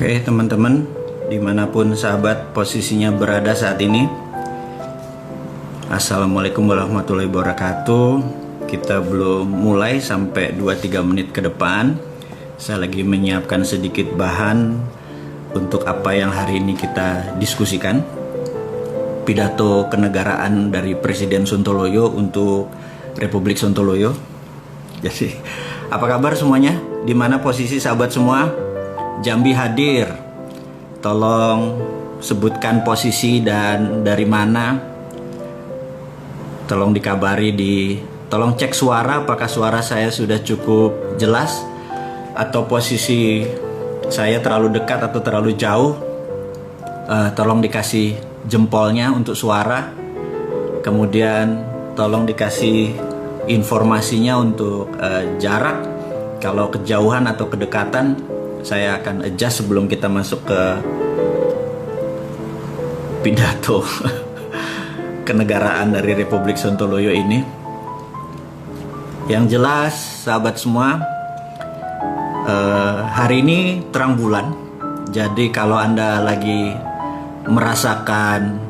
Oke teman-teman, dimanapun sahabat posisinya berada saat ini, Assalamualaikum warahmatullahi wabarakatuh. Kita belum mulai sampai 2-3 menit ke depan. Saya lagi menyiapkan sedikit bahan untuk apa yang hari ini kita diskusikan. Pidato kenegaraan dari Presiden Sontoloyo untuk Republik Sontoloyo. Jadi, apa kabar semuanya? Di mana posisi sahabat semua? Jambi hadir. Tolong sebutkan posisi dan dari mana. Tolong dikabari tolong cek suara, apakah suara saya sudah cukup jelas atau posisi saya terlalu dekat atau terlalu jauh. Tolong dikasih jempolnya untuk suara. Kemudian tolong dikasih informasinya untuk jarak. Kalau kejauhan atau kedekatan, saya akan adjust sebelum kita masuk ke pidato kenegaraan dari Republik Sontoloyo ini. Yang jelas sahabat semua, hari ini terang bulan. Jadi kalau Anda lagi merasakan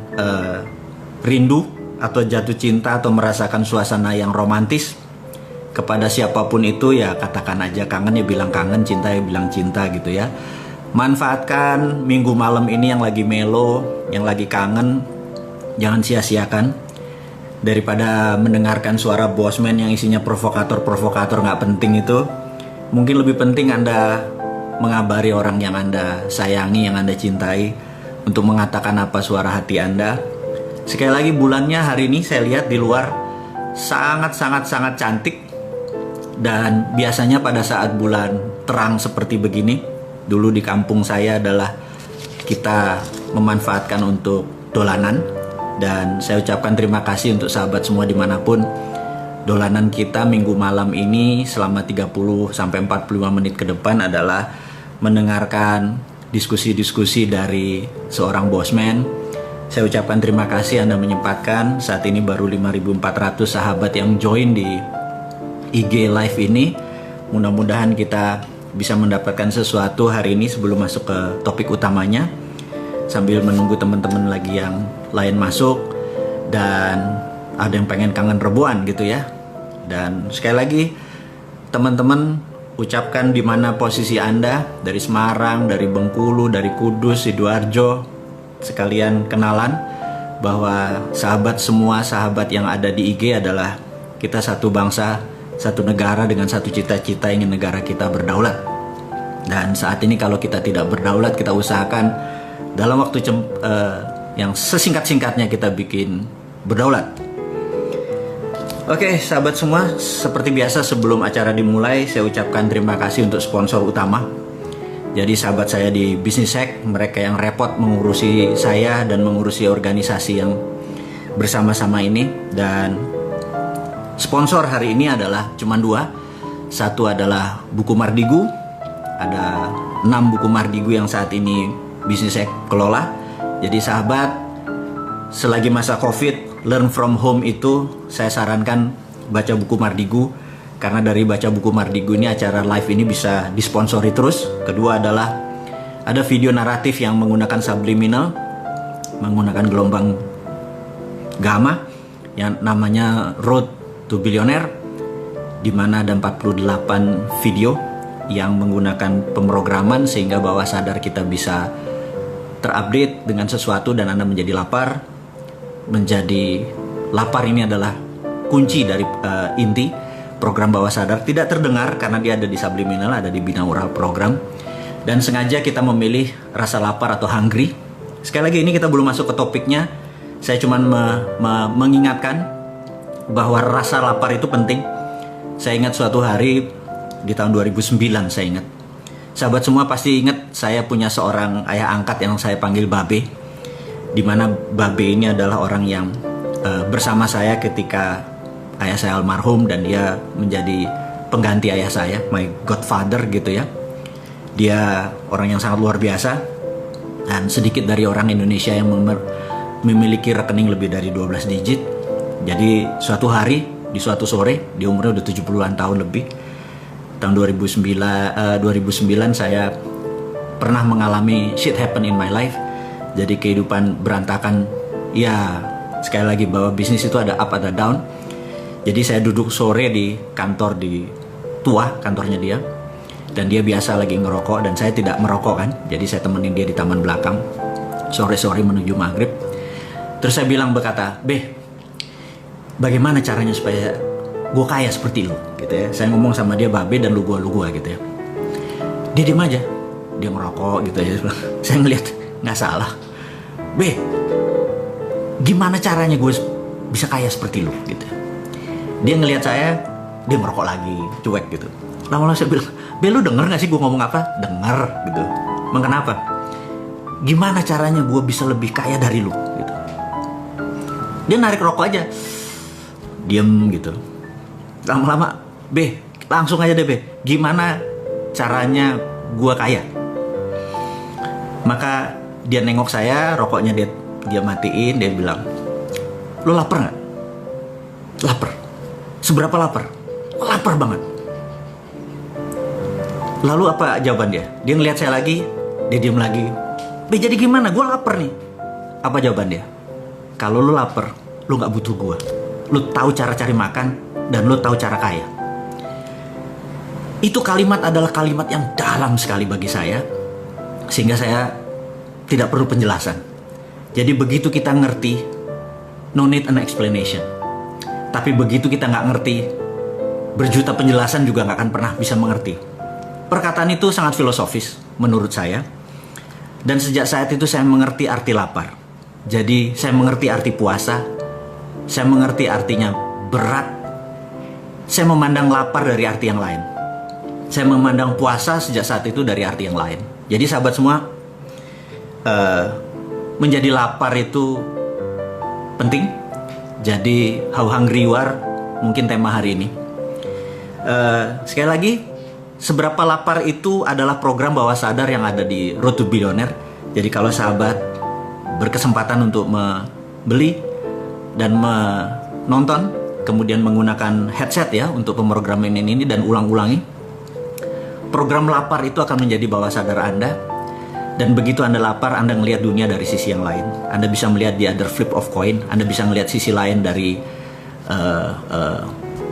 rindu atau jatuh cinta atau merasakan suasana yang romantis kepada siapapun itu, ya katakan aja kangen, ya bilang kangen, cinta ya bilang cinta gitu ya. Manfaatkan minggu malam ini yang lagi melo, yang lagi kangen, jangan sia-siakan. Daripada mendengarkan suara bosman yang isinya provokator-provokator nggak penting itu, mungkin lebih penting Anda mengabari orang yang Anda sayangi, yang Anda cintai, untuk mengatakan apa suara hati Anda. Sekali lagi, bulannya hari ini saya lihat di luar sangat cantik. Dan biasanya pada saat bulan terang seperti begini, dulu di kampung saya adalah kita memanfaatkan untuk dolanan. Dan saya ucapkan terima kasih untuk sahabat semua dimanapun. Dolanan kita minggu malam ini selama 30-45 menit ke depan adalah mendengarkan diskusi-diskusi dari seorang bosman. Saya ucapkan terima kasih Anda menyempatkan. Saat ini baru 5.400 sahabat yang join di IG live ini. Mudah-mudahan kita bisa mendapatkan sesuatu hari ini sebelum masuk ke topik utamanya, sambil menunggu teman-teman lagi yang lain masuk dan ada yang pengen kangen rebuan gitu ya. Dan sekali lagi teman-teman, ucapkan di mana posisi Anda, dari Semarang, dari Bengkulu, dari Kudus, Sidoarjo, sekalian kenalan bahwa sahabat semua, sahabat yang ada di IG adalah kita satu bangsa, satu negara dengan satu cita-cita, ingin negara kita berdaulat. Dan saat ini kalau kita tidak berdaulat, kita usahakan dalam waktu yang sesingkat-singkatnya kita bikin berdaulat. Oke sahabat semua, seperti biasa sebelum acara dimulai, saya ucapkan terima kasih untuk sponsor utama. Jadi sahabat saya di Business Hack, mereka yang repot mengurusi saya dan mengurusi organisasi yang bersama-sama ini. Dan sponsor hari ini adalah cuma 2. Satu adalah buku Mardigu. Ada 6 buku Mardigu yang saat ini Business Hack kelola. Jadi sahabat, selagi masa COVID, learn from home itu saya sarankan baca buku Mardigu. Karena dari baca buku Mardigu ini, acara live ini bisa disponsori terus. Kedua adalah ada video naratif yang menggunakan subliminal, menggunakan gelombang gamma yang namanya Road to Billionaire, di mana ada 48 video yang menggunakan pemrograman sehingga bawah sadar kita bisa terupdate dengan sesuatu dan Anda menjadi lapar. Menjadi lapar ini adalah kunci dari inti program bawah sadar. Tidak terdengar karena dia ada di subliminal, ada di binaural program. Dan sengaja kita memilih rasa lapar atau hungry. Sekali lagi, ini kita belum masuk ke topiknya. Saya cuma mengingatkan bahwa rasa lapar itu penting. Saya ingat suatu hari di tahun 2009, saya ingat. Sahabat semua pasti ingat saya punya seorang ayah angkat yang saya panggil Babe. Dimana Babe ini adalah orang yang bersama saya ketika ayah saya almarhum, dan dia menjadi pengganti ayah saya, my godfather gitu ya. Dia orang yang sangat luar biasa, dan sedikit dari orang Indonesia yang memiliki rekening lebih dari 12 digit. Jadi suatu hari, di suatu sore, di umurnya udah 70-an tahun lebih, tahun 2009 saya pernah mengalami shit happen in my life. Jadi kehidupan berantakan. Ya, sekali lagi bahwa bisnis itu ada up ada down. Jadi saya duduk sore di kantor di Tua, kantornya dia. Dan dia biasa lagi ngerokok dan saya tidak merokok kan. Jadi saya temenin dia di taman belakang. Sore-sore menuju maghrib. Terus saya bilang berkata, bagaimana caranya supaya gue kaya seperti lu gitu ya. Saya ngomong sama dia babe dan lu gua gitu ya. Dia diem aja. Dia ngerokok gitu ya. Saya ngeliat nggak salah. Gimana caranya gue bisa kaya seperti lu gitu. Dia ngelihat saya, dia ngerokok lagi, cuek gitu. Lama-lama saya bilang, lu denger gak sih gue ngomong apa? Denger gitu. Emang kenapa? Gimana caranya gue bisa lebih kaya dari lu gitu. Dia narik rokok aja, diem gitu. Lama-lama, langsung aja deh gimana caranya gue kaya? Maka dia nengok saya, rokoknya dia matiin, dia bilang, lu lapar gak? Lapar. Seberapa lapar? Lapar banget. Lalu apa jawaban dia? Dia ngeliat saya lagi, dia diem lagi. Jadi gimana? Gue lapar nih. Apa jawaban dia? Kalau lu lapar, lu gak butuh gue. Lu tahu cara cari makan dan lu tahu cara kaya. Itu kalimat adalah kalimat yang dalam sekali bagi saya, sehingga saya tidak perlu penjelasan. Jadi begitu kita ngerti, no need an explanation. Tapi begitu kita nggak ngerti, berjuta penjelasan juga nggak akan pernah bisa mengerti. Perkataan itu sangat filosofis menurut saya. Dan sejak saat itu saya mengerti arti lapar. Jadi saya mengerti arti puasa. Saya mengerti artinya berat. Saya memandang lapar dari arti yang lain. Saya memandang puasa sejak saat itu dari arti yang lain. Jadi sahabat semua, menjadi lapar itu penting. Jadi How Hungry You Are mungkin tema hari ini. Sekali lagi, seberapa lapar itu adalah program bawah sadar yang ada di Road to Billionaire. Jadi kalau sahabat berkesempatan untuk membeli dan menonton, kemudian menggunakan headset ya untuk pemrograman ini dan ulang-ulangi, program lapar itu akan menjadi bawah sadar Anda. Dan begitu Anda lapar, Anda melihat dunia dari sisi yang lain. Anda bisa melihat the other flip of coin. Anda bisa melihat sisi lain dari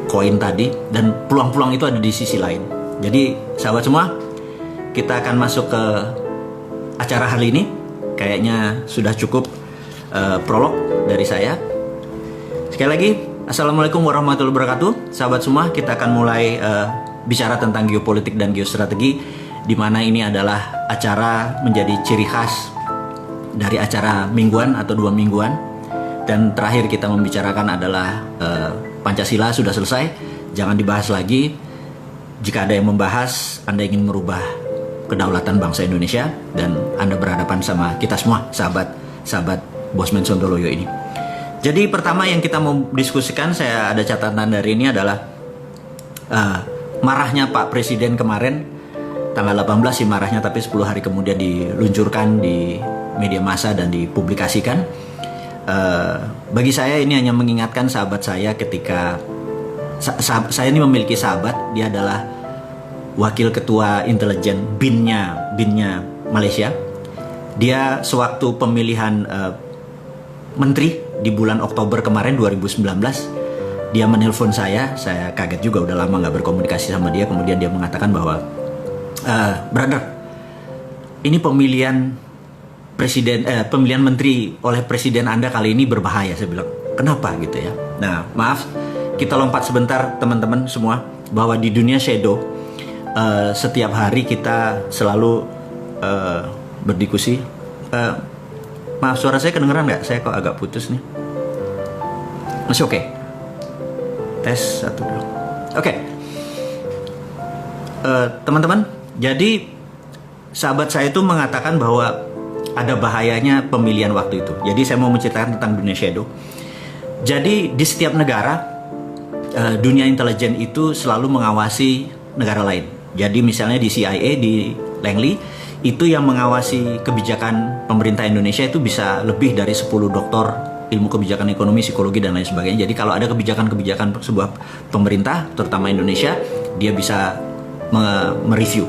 koin tadi. Dan peluang-peluang itu ada di sisi lain. Jadi sahabat semua, kita akan masuk ke acara hari ini. Kayaknya sudah cukup prolog dari saya. Sekali lagi, Assalamualaikum warahmatullahi wabarakatuh. Sahabat semua, kita akan mulai bicara tentang geopolitik dan geostrategi, di mana ini adalah acara menjadi ciri khas dari acara mingguan atau 2 mingguan. Dan terakhir kita membicarakan adalah Pancasila sudah selesai, jangan dibahas lagi. Jika ada yang membahas, Anda ingin merubah kedaulatan bangsa Indonesia, dan Anda berhadapan sama kita semua, sahabat Bosman Sontoloyo ini. Jadi pertama yang kita mau diskusikan, saya ada catatan dari ini adalah marahnya Pak Presiden kemarin. Tanggal 18 sih marahnya, tapi 10 hari kemudian diluncurkan di media massa dan dipublikasikan. Bagi saya ini hanya mengingatkan sahabat saya ketika saya ini memiliki sahabat, dia adalah wakil ketua intelijen BIN-nya Malaysia. Dia sewaktu pemilihan menteri di bulan Oktober kemarin 2019, dia menelpon saya kaget juga, udah lama nggak berkomunikasi sama dia. Kemudian dia mengatakan bahwa brother, ini pemilihan menteri oleh presiden Anda kali ini berbahaya. Saya bilang, kenapa gitu ya? Nah, maaf, kita lompat sebentar teman-teman semua, bahwa di dunia shadow setiap hari kita selalu berdiskusi. Maaf, suara saya kedengeran nggak? Saya kok agak putus nih. Masih oke? Tes 1 2. Oke. Teman-teman, jadi sahabat saya itu mengatakan bahwa ada bahayanya pemilihan waktu itu. Jadi saya mau menceritakan tentang dunia shadow. Jadi di setiap negara, dunia intelijen itu selalu mengawasi negara lain. Jadi misalnya di CIA, di Langley, itu yang mengawasi kebijakan pemerintah Indonesia itu bisa lebih dari 10 doktor ilmu kebijakan ekonomi, psikologi, dan lain sebagainya. Jadi kalau ada kebijakan-kebijakan sebuah pemerintah, terutama Indonesia, dia bisa mereview.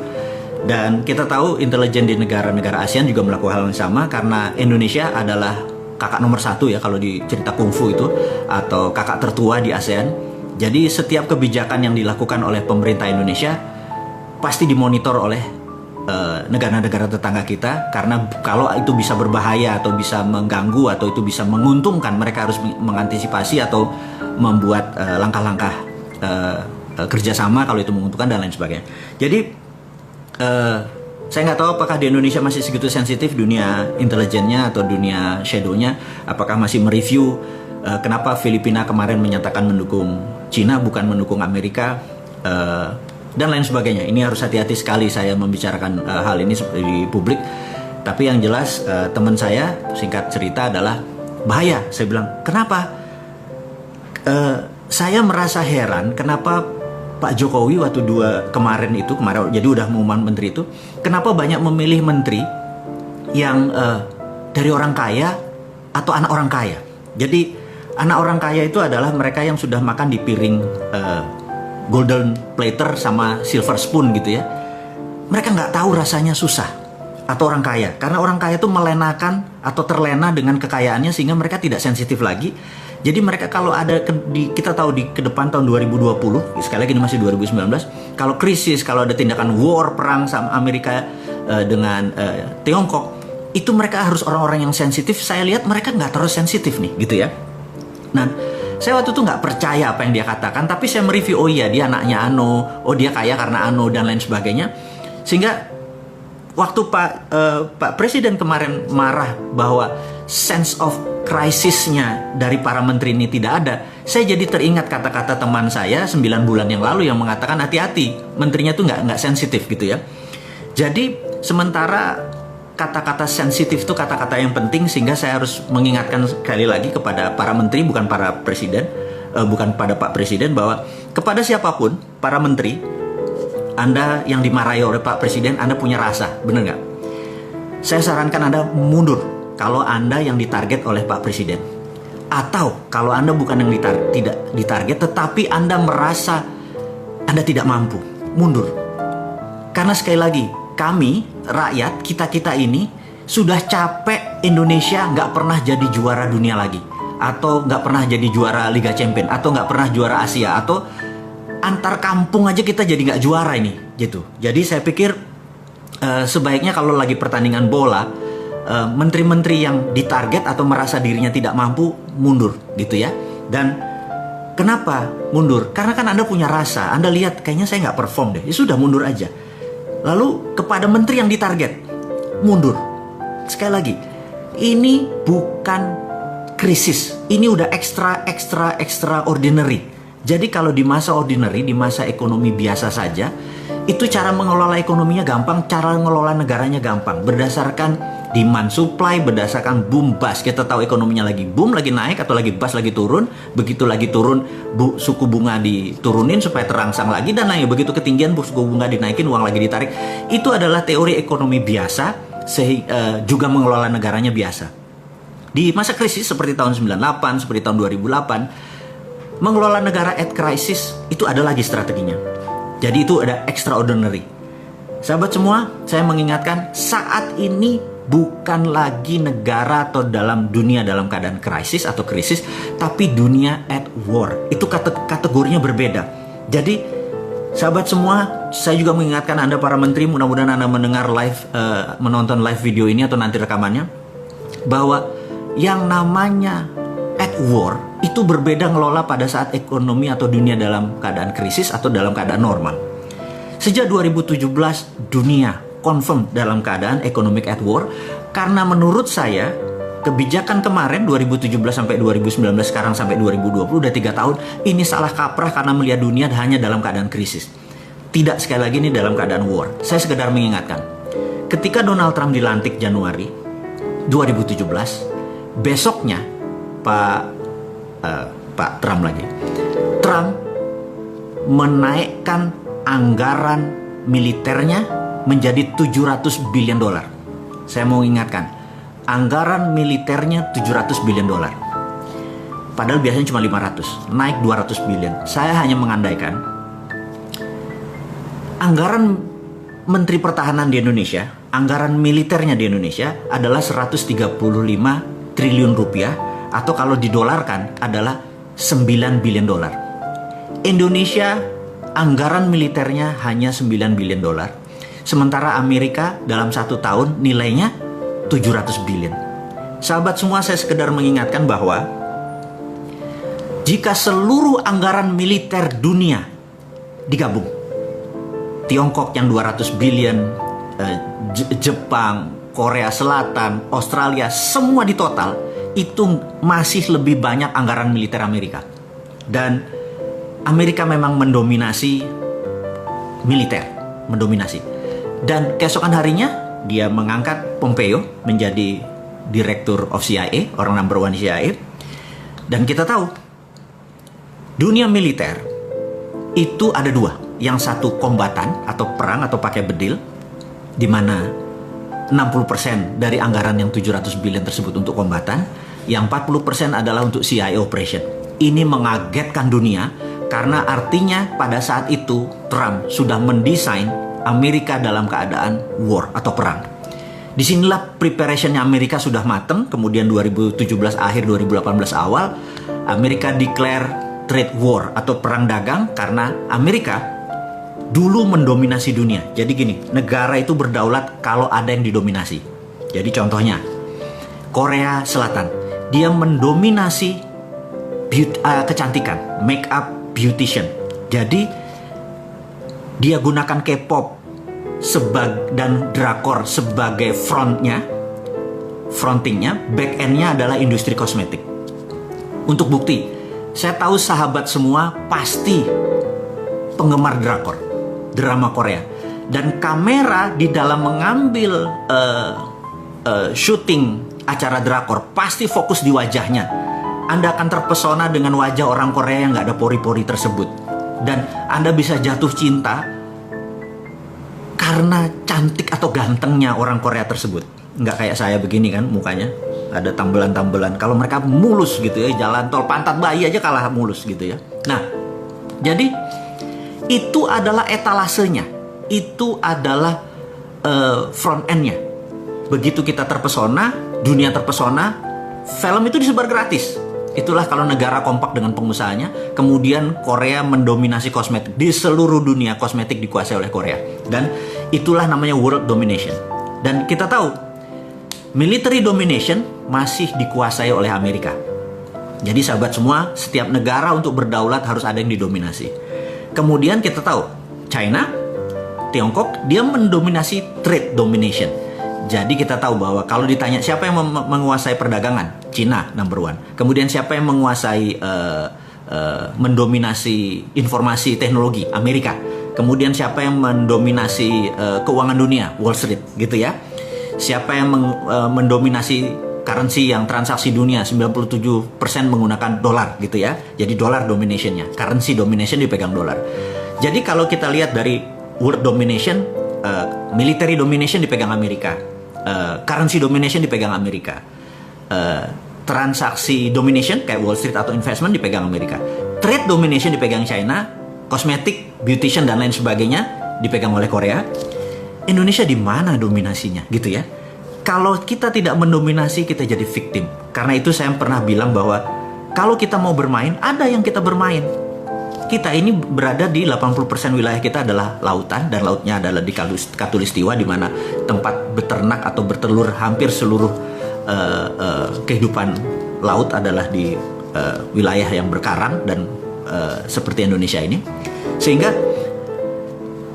Dan kita tahu intelijen di negara-negara ASEAN juga melakukan hal yang sama, karena Indonesia adalah kakak nomor 1 ya kalau di cerita kungfu itu, atau kakak tertua di ASEAN. Jadi setiap kebijakan yang dilakukan oleh pemerintah Indonesia pasti dimonitor oleh negara-negara tetangga kita, karena kalau itu bisa berbahaya atau bisa mengganggu atau itu bisa menguntungkan, mereka harus mengantisipasi atau membuat langkah-langkah kerjasama kalau itu menguntungkan dan lain sebagainya. Jadi saya nggak tahu apakah di Indonesia masih segitu sensitif dunia intelijennya atau dunia shadownya, apakah masih mereview kenapa Filipina kemarin menyatakan mendukung Cina bukan mendukung Amerika, dan lain sebagainya. Ini harus hati-hati sekali saya membicarakan hal ini di publik. Tapi yang jelas teman saya, singkat cerita, adalah bahaya. Saya bilang, kenapa? Saya merasa heran kenapa Pak Jokowi waktu kemarin jadi udah mengumumkan menteri itu, kenapa banyak memilih menteri yang dari orang kaya atau anak orang kaya. Jadi anak orang kaya itu adalah mereka yang sudah makan di piring golden platter sama silver spoon gitu ya. Mereka nggak tahu rasanya susah, atau orang kaya, karena orang kaya itu melenakan atau terlena dengan kekayaannya sehingga mereka tidak sensitif lagi. Jadi mereka kalau ada kita tahu di ke depan tahun 2020, sekali lagi ini masih 2019, kalau krisis, kalau ada tindakan war, perang sama Amerika dengan Tiongkok, itu mereka harus orang-orang yang sensitif. Saya lihat mereka nggak terlalu sensitif nih gitu ya. Nah, saya waktu itu nggak percaya apa yang dia katakan, tapi saya mereview, oh iya dia anaknya Ano, oh dia kaya karena Ano dan lain sebagainya. Sehingga waktu Pak Presiden kemarin marah bahwa sense of crisisnya dari para menteri ini tidak ada, saya jadi teringat kata-kata teman saya 9 bulan yang lalu yang mengatakan hati-hati, menterinya tuh nggak sensitif gitu ya. Jadi sementara kata-kata sensitif itu kata-kata yang penting, sehingga saya harus mengingatkan sekali lagi kepada para menteri, bukan para presiden, bukan pada Pak Presiden, bahwa kepada siapapun, para menteri, Anda yang dimarahi oleh Pak Presiden, Anda punya rasa, benar nggak? Saya sarankan Anda mundur kalau Anda yang ditarget oleh Pak Presiden, atau kalau Anda bukan yang tidak ditarget, tetapi Anda merasa Anda tidak mampu, mundur. Karena sekali lagi, kami, rakyat, kita ini sudah capek Indonesia nggak pernah jadi juara dunia lagi, atau nggak pernah jadi juara Liga Champion, atau nggak pernah juara Asia, atau antar kampung aja kita jadi nggak juara ini, gitu. Jadi saya pikir sebaiknya kalau lagi pertandingan bola, menteri-menteri yang ditarget atau merasa dirinya tidak mampu, mundur, gitu ya. Dan kenapa mundur? Karena kan Anda punya rasa, Anda lihat kayaknya saya nggak perform deh, ya sudah mundur aja. Lalu kepada menteri yang ditarget, mundur. Sekali lagi, ini bukan krisis, ini udah extraordinary. Jadi kalau di masa ordinary, di masa ekonomi biasa saja, itu cara mengelola ekonominya gampang, cara mengelola negaranya gampang. Berdasarkan demand supply, berdasarkan boom bust. Kita tahu ekonominya lagi boom, lagi naik, atau lagi bust, lagi turun. Begitu lagi turun, suku bunga diturunin supaya terangsang lagi, dan lain. Begitu ketinggian, suku bunga dinaikin, uang lagi ditarik. Itu adalah teori ekonomi biasa, juga mengelola negaranya biasa. Di masa krisis seperti tahun 98, seperti tahun 2008, mengelola negara at crisis itu ada lagi strateginya. Jadi itu ada extraordinary. Sahabat semua, saya mengingatkan, saat ini bukan lagi negara atau dalam dunia dalam keadaan krisis atau krisis, tapi dunia at war. Itu kategorinya berbeda. Jadi sahabat semua, saya juga mengingatkan Anda para menteri, mudah-mudahan Anda mendengar menonton live video ini atau nanti rekamannya, bahwa yang namanya at war itu berbeda ngelola pada saat ekonomi atau dunia dalam keadaan krisis atau dalam keadaan normal. Sejak 2017 dunia confirm dalam keadaan economic at war, karena menurut saya kebijakan kemarin 2017 sampai 2019, sekarang sampai 2020, udah 3 tahun, ini salah kaprah karena melihat dunia hanya dalam keadaan krisis. Tidak, sekali lagi ini dalam keadaan war. Saya sekedar mengingatkan, ketika Donald Trump dilantik Januari 2017, besoknya Pak Trump menaikkan anggaran militernya menjadi 700 billion dolar. Saya mau ingatkan, anggaran militernya 700 billion dolar. Padahal biasanya cuma 500, naik 200 billion. Saya hanya mengandaikan anggaran Menteri Pertahanan di Indonesia, anggaran militernya di Indonesia adalah 135 triliun rupiah, atau kalau didolarkan adalah 9 billion dolar. Indonesia anggaran militernya hanya 9 billion dolar. Sementara Amerika dalam 1 tahun nilainya 700 billion. Sahabat semua, saya sekedar mengingatkan bahwa jika seluruh anggaran militer dunia digabung, Tiongkok yang 200 billion, Jepang, Korea Selatan, Australia, semua di total itu masih lebih banyak anggaran militer Amerika. Dan Amerika memang mendominasi militer, mendominasi. Dan keesokan harinya dia mengangkat Pompeo menjadi Director of CIA, orang number one CIA. Dan kita tahu dunia militer itu ada dua. Yang satu kombatan atau perang atau pakai bedil, di mana 60% dari anggaran yang 700 billion tersebut untuk kombatan, yang 40% adalah untuk CIA operation. Ini mengagetkan dunia karena artinya pada saat itu Trump sudah mendesain Amerika dalam keadaan war atau perang. Disinilah preparationnya Amerika sudah matang. Kemudian 2017 akhir 2018 awal Amerika declare trade war atau perang dagang karena Amerika dulu mendominasi dunia. Jadi gini, negara itu berdaulat kalau ada yang didominasi. Jadi contohnya Korea Selatan, dia mendominasi kecantikan, make up beautician. Jadi dia gunakan K-pop dan drakor sebagai frontingnya, back endnya adalah industri kosmetik. Untuk bukti, saya tahu sahabat semua pasti penggemar drakor, drama Korea, dan kamera di dalam mengambil syuting acara drakor pasti fokus di wajahnya. Anda akan terpesona dengan wajah orang Korea yang nggak ada pori-pori tersebut, dan Anda bisa jatuh cinta karena cantik atau gantengnya orang Korea tersebut. Nggak kayak saya begini kan mukanya, ada tambelan-tambelan. Kalau mereka mulus gitu ya, jalan tol pantat bayi aja kalah mulus gitu ya. Nah, jadi itu adalah etalasenya, itu adalah front end-nya. Begitu kita terpesona, dunia terpesona, film itu disebar gratis. Itulah kalau negara kompak dengan pengusahanya. Kemudian Korea mendominasi kosmetik. Di seluruh dunia kosmetik dikuasai oleh Korea. Dan itulah namanya world domination. Dan kita tahu military domination masih dikuasai oleh Amerika. Jadi sahabat semua, setiap negara untuk berdaulat harus ada yang didominasi. Kemudian kita tahu China, Tiongkok, dia mendominasi trade domination. Jadi kita tahu bahwa kalau ditanya siapa yang menguasai perdagangan, China number one. Kemudian siapa yang menguasai mendominasi informasi teknologi, Amerika. Kemudian siapa yang mendominasi keuangan dunia, Wall Street, gitu ya. Siapa yang mendominasi currency yang transaksi dunia, 97% menggunakan dolar gitu ya. Jadi dolar dominationnya, currency domination dipegang dolar. Jadi kalau kita lihat dari world domination, military domination dipegang Amerika, currency domination dipegang Amerika, transaksi domination kayak Wall Street atau investment dipegang Amerika, trade domination dipegang China, kosmetik, beautician dan lain sebagainya dipegang oleh Korea. Indonesia di mana dominasinya gitu ya? Kalau kita tidak mendominasi, kita jadi victim. Karena itu saya pernah bilang bahwa kalau kita mau bermain, ada yang kita bermain. Kita ini berada di 80% wilayah kita adalah lautan, dan lautnya adalah di Katulistiwa, di mana tempat beternak atau bertelur hampir seluruh kehidupan laut adalah di wilayah yang berkarang dan seperti Indonesia ini. Sehingga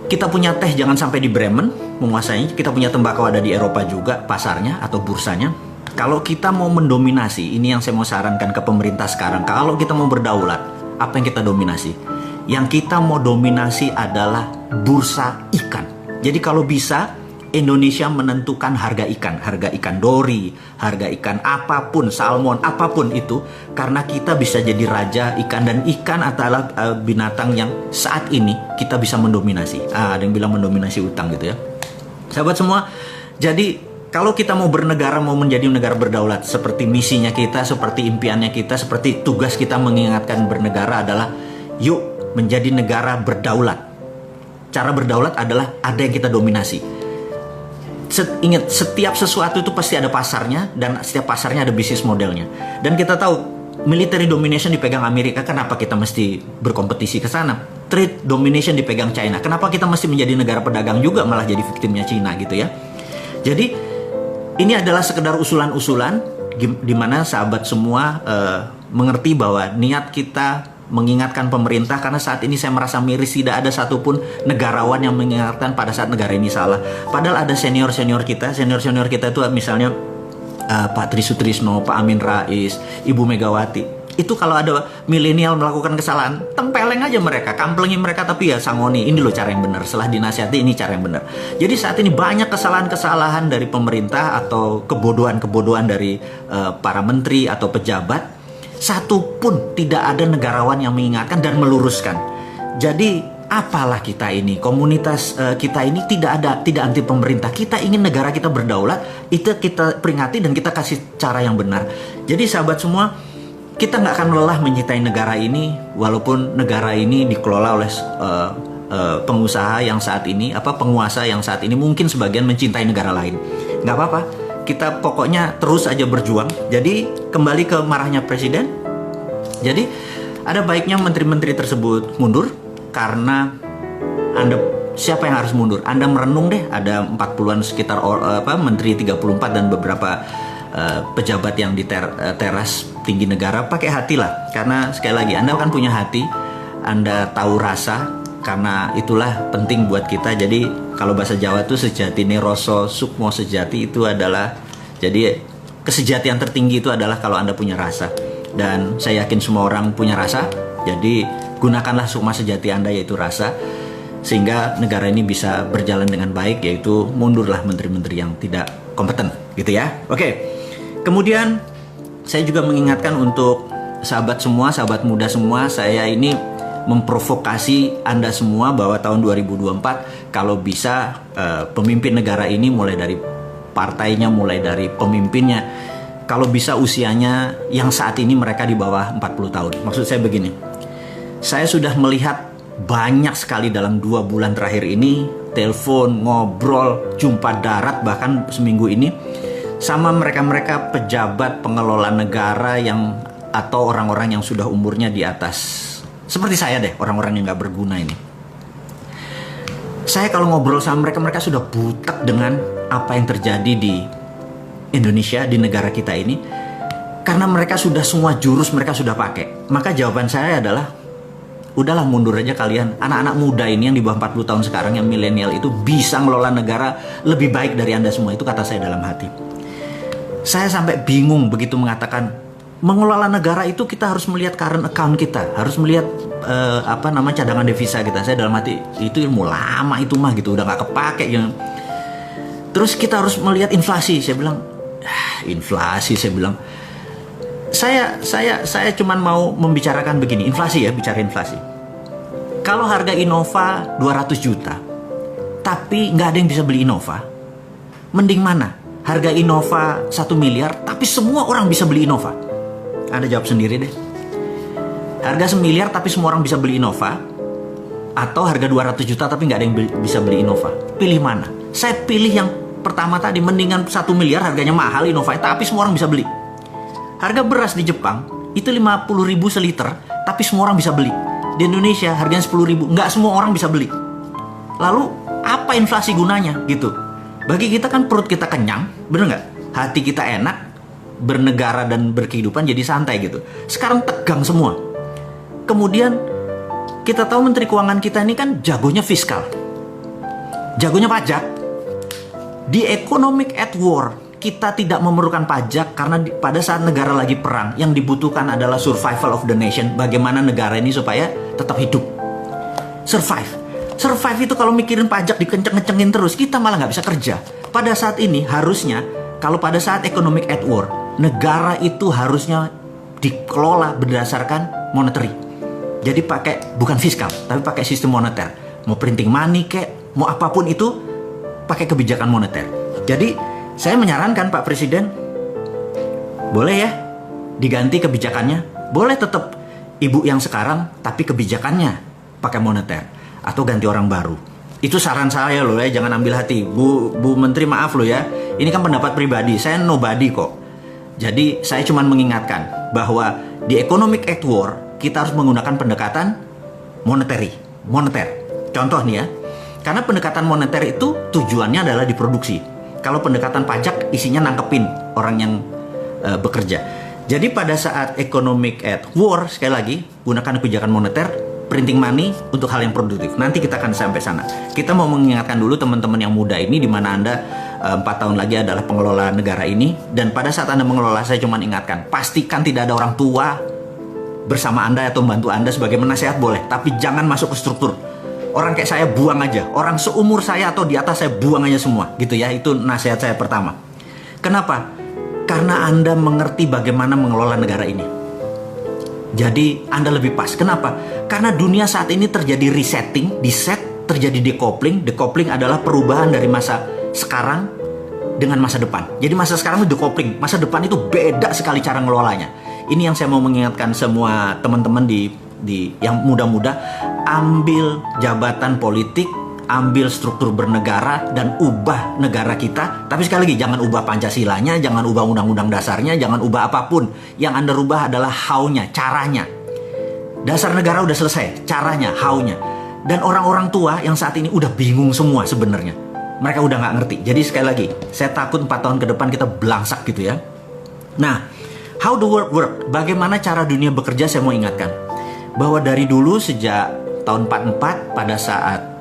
kita punya teh jangan sampai di Bremen menguasainya. Kita punya tembakau ada di Eropa juga pasarnya atau bursanya. Kalau kita mau mendominasi, ini yang saya mau sarankan ke pemerintah sekarang. Kalau kita mau berdaulat, apa yang kita dominasi? Yang kita mau dominasi adalah bursa ikan. Jadi kalau bisa Indonesia menentukan harga ikan dori, harga ikan apapun, salmon, apapun itu, karena kita bisa jadi raja ikan, dan ikan adalah binatang yang saat ini kita bisa mendominasi. Ada yang bilang mendominasi utang gitu ya. Sahabat semua, jadi kalau kita mau bernegara, mau menjadi negara berdaulat, seperti misinya kita, seperti impiannya kita, seperti tugas kita mengingatkan bernegara adalah yuk menjadi negara berdaulat. cara berdaulat adalah ada yang kita dominasi. Ingat, setiap sesuatu itu pasti ada pasarnya, dan setiap pasarnya ada bisnis modelnya. Dan kita tahu military domination dipegang Amerika, kenapa kita mesti berkompetisi ke sana? Trade domination dipegang China, kenapa kita mesti menjadi negara pedagang juga malah jadi victimnya China gitu ya. Jadi ini adalah sekedar usulan-usulan di mana sahabat semua mengerti bahwa niat kita mengingatkan pemerintah, karena saat ini saya merasa miris tidak ada satupun negarawan yang mengingatkan pada saat negara ini salah. Padahal ada senior-senior kita itu misalnya Pak Tri Sutrisno, Pak Amin Rais, Ibu Megawati. Itu kalau ada milenial melakukan kesalahan, tempeleng aja mereka, kamplengi mereka, tapi ya sangoni, ini loh cara yang benar. Setelah dinasihati, ini cara yang benar. Jadi saat ini banyak kesalahan-kesalahan dari pemerintah atau kebodohan-kebodohan dari para menteri atau pejabat. Satu pun tidak ada negarawan yang mengingatkan dan meluruskan. Jadi apalah kita ini, komunitas kita ini tidak anti pemerintah. Kita ingin negara kita berdaulat, itu kita peringati dan kita kasih cara yang benar. Jadi sahabat semua, kita nggak akan lelah mencintai negara ini, walaupun negara ini dikelola oleh pengusaha yang saat ini, penguasa yang saat ini mungkin sebagian mencintai negara lain. Nggak apa-apa. Kita pokoknya terus aja berjuang. Jadi kembali ke marahnya presiden. Jadi ada baiknya menteri-menteri tersebut mundur, karena siapa yang harus mundur? Anda merenung deh, ada 40-an sekitar menteri 34 dan beberapa pejabat yang di teras tinggi negara. Pakai hati lah, karena sekali lagi Anda kan punya hati, Anda tahu rasa, karena itulah penting buat kita. Jadi kalau bahasa Jawa tuh sejatine rasa sukmo sejati itu adalah, jadi kesejatian tertinggi itu adalah kalau Anda punya rasa. Dan saya yakin semua orang punya rasa. Jadi gunakanlah sukma sejati Anda, yaitu rasa, sehingga negara ini bisa berjalan dengan baik, yaitu mundurlah menteri-menteri yang tidak kompeten gitu ya. Oke. Kemudian saya juga mengingatkan untuk sahabat semua, sahabat muda semua, saya ini memprovokasi Anda semua bahwa tahun 2024 kalau bisa pemimpin negara ini, mulai dari partainya, mulai dari pemimpinnya, kalau bisa usianya yang saat ini mereka di bawah 40 tahun. Maksud saya begini, saya sudah melihat banyak sekali dalam 2 bulan terakhir ini, telepon, ngobrol, jumpa darat bahkan seminggu ini, sama mereka-mereka pejabat pengelola negara yang atau orang-orang yang sudah umurnya di atas, seperti saya deh, orang-orang yang gak berguna ini. Saya kalau ngobrol sama mereka, mereka sudah butek dengan apa yang terjadi di Indonesia, di negara kita ini. Karena mereka sudah semua jurus mereka sudah pakai. Maka jawaban saya adalah, udahlah mundur aja kalian. Anak-anak muda ini yang di bawah 40 tahun sekarang, yang milenial itu bisa ngelola negara lebih baik dari Anda semua. Itu kata saya dalam hati. Saya sampai bingung begitu mengatakan, mengelola negara itu kita harus melihat current account kita, harus melihat cadangan devisa kita. Saya dalam hati, itu ilmu lama itu mah gitu, udah nggak kepake gitu. Terus kita harus melihat inflasi. Saya bilang, inflasi. Saya bilang, saya cuman mau membicarakan begini, inflasi ya, bicara inflasi. Kalau harga Innova 200 juta, tapi nggak ada yang bisa beli Innova, mending mana? Harga Innova 1 miliar, tapi semua orang bisa beli Innova. Anda jawab sendiri deh. Harga 1 miliar tapi semua orang bisa beli Innova, atau harga 200 juta tapi nggak ada yang bisa beli Innova. Pilih mana? Saya pilih yang pertama tadi, mendingan 1 miliar harganya mahal Innova, tapi semua orang bisa beli. Harga beras di Jepang itu 50.000 seliter, tapi semua orang bisa beli. Di Indonesia harganya 10.000, nggak semua orang bisa beli. Lalu apa inflasi gunanya gitu? Bagi kita kan perut kita kenyang, bener nggak? Hati kita enak, bernegara dan berkehidupan jadi santai gitu. Sekarang tegang semua. Kemudian kita tahu Menteri Keuangan kita ini kan jagonya fiskal, jagonya pajak. Di economic at war, kita tidak memerlukan pajak karena pada saat negara lagi perang, yang dibutuhkan adalah survival of the nation. Bagaimana negara ini supaya tetap hidup, survive itu kalau mikirin pajak dikenceng-kencengin terus, kita malah nggak bisa kerja. Pada saat ini harusnya, kalau pada saat economic at war, negara itu harusnya dikelola berdasarkan monetary. Jadi bukan fiskal, tapi pakai sistem moneter. Mau printing money kek, mau apapun itu, pakai kebijakan moneter. Jadi saya menyarankan Pak Presiden, boleh ya diganti kebijakannya. Boleh tetap ibu yang sekarang, tapi kebijakannya pakai moneter. Atau ganti orang baru. Itu saran saya loh ya, jangan ambil hati. Bu Menteri maaf loh ya, ini kan pendapat pribadi, saya nobody kok. Jadi saya cuma mengingatkan bahwa di Economic Act War kita harus menggunakan pendekatan moneter. Contoh nih ya, karena pendekatan moneter itu tujuannya adalah diproduksi. Kalau pendekatan pajak isinya nangkepin orang yang bekerja. Jadi pada saat Economic Act War, sekali lagi gunakan kebijakan moneter, printing money untuk hal yang produktif. Nanti kita akan sampai sana. Kita mau mengingatkan dulu teman-teman yang muda ini, di mana Anda 4 tahun lagi adalah pengelola negara ini. Dan pada saat Anda mengelola, saya cuma ingatkan, pastikan tidak ada orang tua bersama Anda atau membantu Anda sebagai penasehat boleh. Tapi jangan masuk ke struktur. Orang kayak saya buang aja. Orang seumur saya atau di atas saya buang aja semua. Gitu ya, itu nasihat saya pertama. Kenapa? Karena Anda mengerti bagaimana mengelola negara ini. Jadi Anda lebih pas. Kenapa? Karena dunia saat ini terjadi resetting, terjadi decoupling. Decoupling adalah perubahan dari masa sekarang dengan masa depan. Jadi masa sekarang itu decoupling, masa depan itu beda sekali cara ngelolanya. Ini yang saya mau mengingatkan semua teman-teman di yang muda-muda, ambil jabatan politik, ambil struktur bernegara dan ubah negara kita. Tapi sekali lagi, jangan ubah Pancasilanya, jangan ubah undang-undang dasarnya, jangan ubah apapun. Yang Anda rubah adalah how-nya, caranya. Dasar negara udah selesai, caranya, how-nya. Dan orang-orang tua yang saat ini udah bingung semua sebenarnya. Mereka udah nggak ngerti. Jadi sekali lagi, saya takut 4 tahun ke depan kita belangsak gitu ya. Nah, how the world work? Bagaimana cara dunia bekerja, saya mau ingatkan. Bahwa dari dulu sejak tahun 44 pada saat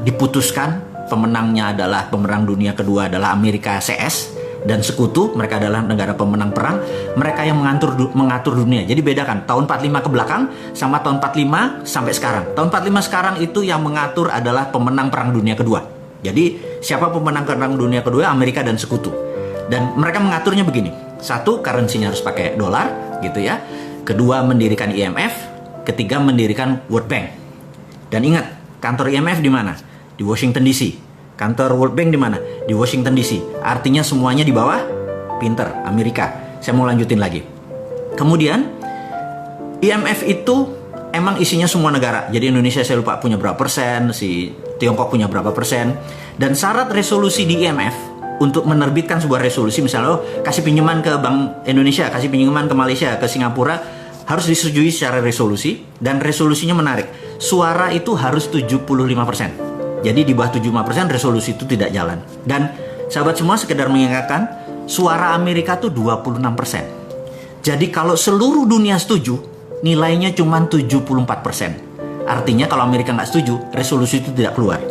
diputuskan pemenangnya adalah pemenang dunia kedua adalah Amerika CS dan sekutu, mereka adalah negara pemenang perang, mereka yang mengatur dunia. Jadi bedakan tahun 45 ke belakang sama tahun 45 sampai sekarang. Tahun 45 sekarang itu yang mengatur adalah pemenang perang dunia kedua. Jadi siapa pemenang perang dunia kedua? Amerika dan sekutu. Dan mereka mengaturnya begini. Satu, currency-nya harus pakai dolar gitu ya. Kedua, mendirikan IMF. Ketiga, mendirikan World Bank. Dan ingat, kantor IMF di mana? Di Washington DC. Kantor World Bank di mana? Di Washington DC. Artinya semuanya di bawah pinter Amerika. Saya mau lanjutin lagi. Kemudian IMF itu emang isinya semua negara. Jadi Indonesia saya lupa punya berapa persen, si Tiongkok punya berapa persen. Dan syarat resolusi di IMF untuk menerbitkan sebuah resolusi, misalnya kasih pinjaman ke Bank Indonesia, kasih pinjaman ke Malaysia, ke Singapura, harus disetujui secara resolusi. Dan resolusinya menarik, suara itu harus 75%. Jadi di bawah 75% resolusi itu tidak jalan. Dan sahabat semua, sekedar mengingatkan, suara Amerika tuh 26%. Jadi kalau seluruh dunia setuju, nilainya cuma 74%. Artinya kalau Amerika nggak setuju, resolusi itu tidak keluar.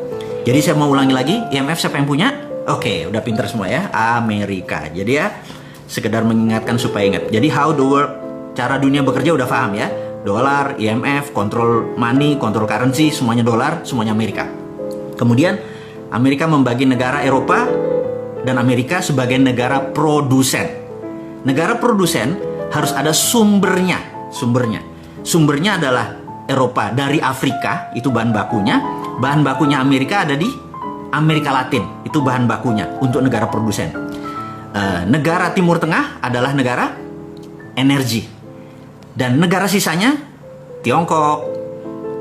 Jadi saya mau ulangi lagi, IMF siapa yang punya? Oke, udah pinter semua ya, Amerika. Jadi ya, sekedar mengingatkan supaya ingat. Jadi how the world, cara dunia bekerja udah paham ya. Dolar, IMF, kontrol money, kontrol currency, semuanya dolar, semuanya Amerika. Kemudian Amerika membagi negara Eropa dan Amerika sebagai negara produsen. Negara produsen harus ada sumbernya. Sumbernya adalah Eropa dari Afrika, itu bahan bakunya. Bahan bakunya Amerika ada di Amerika Latin, itu bahan bakunya untuk negara produsen. Negara Timur Tengah adalah negara energi. Dan negara sisanya, Tiongkok,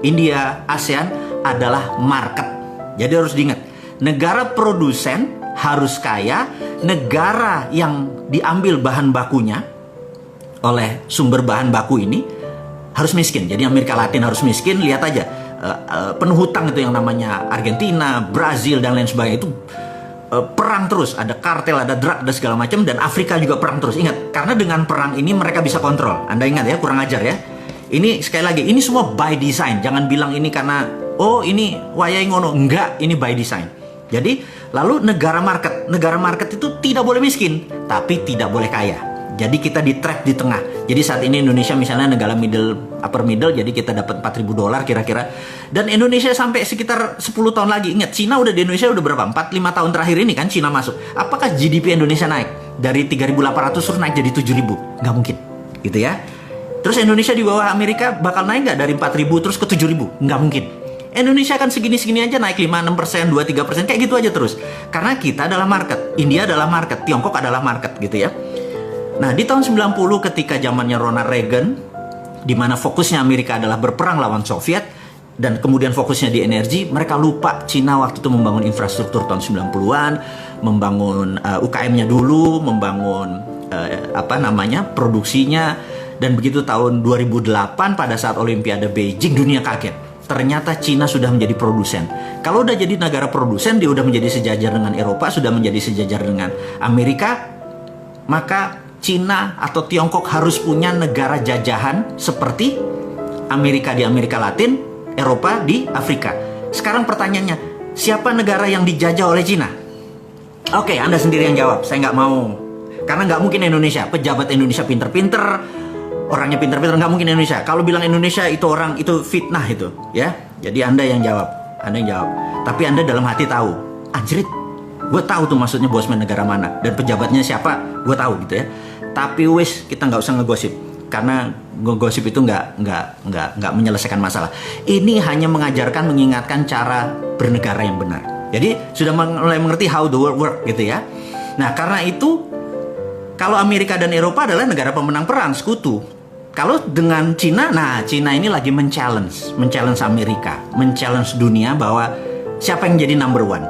India, ASEAN adalah market. Jadi harus diingat, negara produsen harus kaya, negara yang diambil bahan bakunya oleh sumber bahan baku ini harus miskin. Jadi Amerika Latin harus miskin. Lihat aja, penuh hutang itu yang namanya Argentina, Brazil dan lain sebagainya itu perang terus, ada kartel, ada drug dan segala macam. Dan Afrika juga perang terus. Ingat, karena dengan perang ini mereka bisa kontrol. Anda ingat ya, kurang ajar ya. Ini sekali lagi, ini semua by design. Jangan bilang ini karena oh ini wayai ngono. Enggak, ini by design. Jadi lalu negara market itu tidak boleh miskin, tapi tidak boleh kaya. Jadi kita di trap di tengah. Jadi saat ini Indonesia misalnya negara upper middle, jadi kita dapat $4.000 kira-kira. Dan Indonesia sampai sekitar 10 tahun lagi. Ingat, Cina udah di Indonesia udah berapa? 4-5 tahun terakhir ini kan Cina masuk. Apakah GDP Indonesia naik? Dari 3.800 terus naik jadi 7.000? Nggak mungkin. Gitu ya. Terus Indonesia di bawah Amerika bakal naik nggak dari 4.000 terus ke 7.000? Nggak mungkin. Indonesia kan segini-segini aja naik 5-6%, 2-3%, kayak gitu aja terus. Karena kita adalah market, India adalah market, Tiongkok adalah market gitu ya. Nah di tahun 90 ketika zamannya Ronald Reagan, di mana fokusnya Amerika adalah berperang lawan Soviet, dan kemudian fokusnya di energi, mereka lupa Cina waktu itu membangun infrastruktur tahun 90-an, membangun UKM-nya dulu, membangun produksinya, dan begitu tahun 2008 pada saat Olimpiade Beijing, dunia kaget. Ternyata Cina sudah menjadi produsen. Kalau udah jadi negara produsen, dia udah menjadi sejajar dengan Eropa, sudah menjadi sejajar dengan Amerika, maka Cina atau Tiongkok harus punya negara jajahan seperti Amerika di Amerika Latin, Eropa di Afrika. Sekarang pertanyaannya, siapa negara yang dijajah oleh Cina? Oke, Anda sendiri yang jawab. Saya nggak mau. Karena nggak mungkin Indonesia. Pejabat Indonesia pinter-pinter, orangnya pinter-pinter, nggak mungkin Indonesia. Kalau bilang Indonesia itu orang, itu fitnah itu, ya. Jadi Anda yang jawab. Tapi Anda dalam hati tahu, anjrit, gue tahu tuh maksudnya Bosman negara mana dan pejabatnya siapa, gue tahu gitu ya. Tapi wis, kita nggak usah ngegosip, karena ngegosip itu nggak menyelesaikan masalah. Ini hanya mengajarkan, mengingatkan cara bernegara yang benar. Jadi sudah mulai mengerti how the world work gitu ya. Nah, karena itu kalau Amerika dan Eropa adalah negara pemenang perang, sekutu. Kalau dengan Cina, nah Cina ini lagi men-challenge Amerika, men-challenge dunia bahwa siapa yang jadi number one.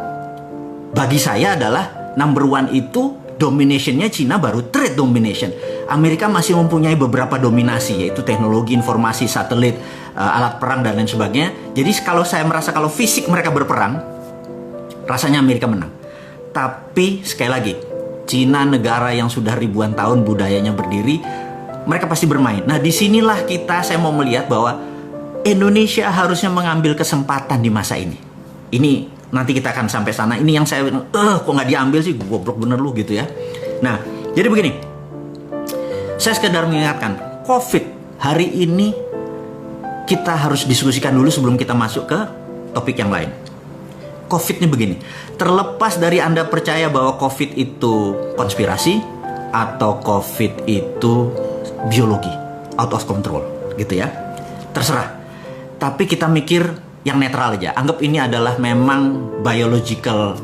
Bagi saya adalah number one itu dominationnya Cina baru trade domination. Amerika masih mempunyai beberapa dominasi, yaitu teknologi, informasi, satelit, alat perang dan lain sebagainya. Jadi kalau saya merasa kalau fisik mereka berperang, rasanya Amerika menang. Tapi sekali lagi, Cina negara yang sudah ribuan tahun budayanya berdiri, mereka pasti bermain. Nah, disinilah saya mau melihat bahwa Indonesia harusnya mengambil kesempatan di masa ini. Ini nanti kita akan sampai sana. Ini yang saya kok nggak diambil sih, goblok bener lu gitu ya. Nah, jadi begini, saya sekedar mengingatkan, COVID hari ini kita harus diskusikan dulu sebelum kita masuk ke topik yang lain. COVID ini begini, terlepas dari Anda percaya bahwa COVID itu konspirasi atau COVID itu biologi, out of control gitu ya, terserah. Tapi kita mikir yang netral aja, anggap ini adalah memang biological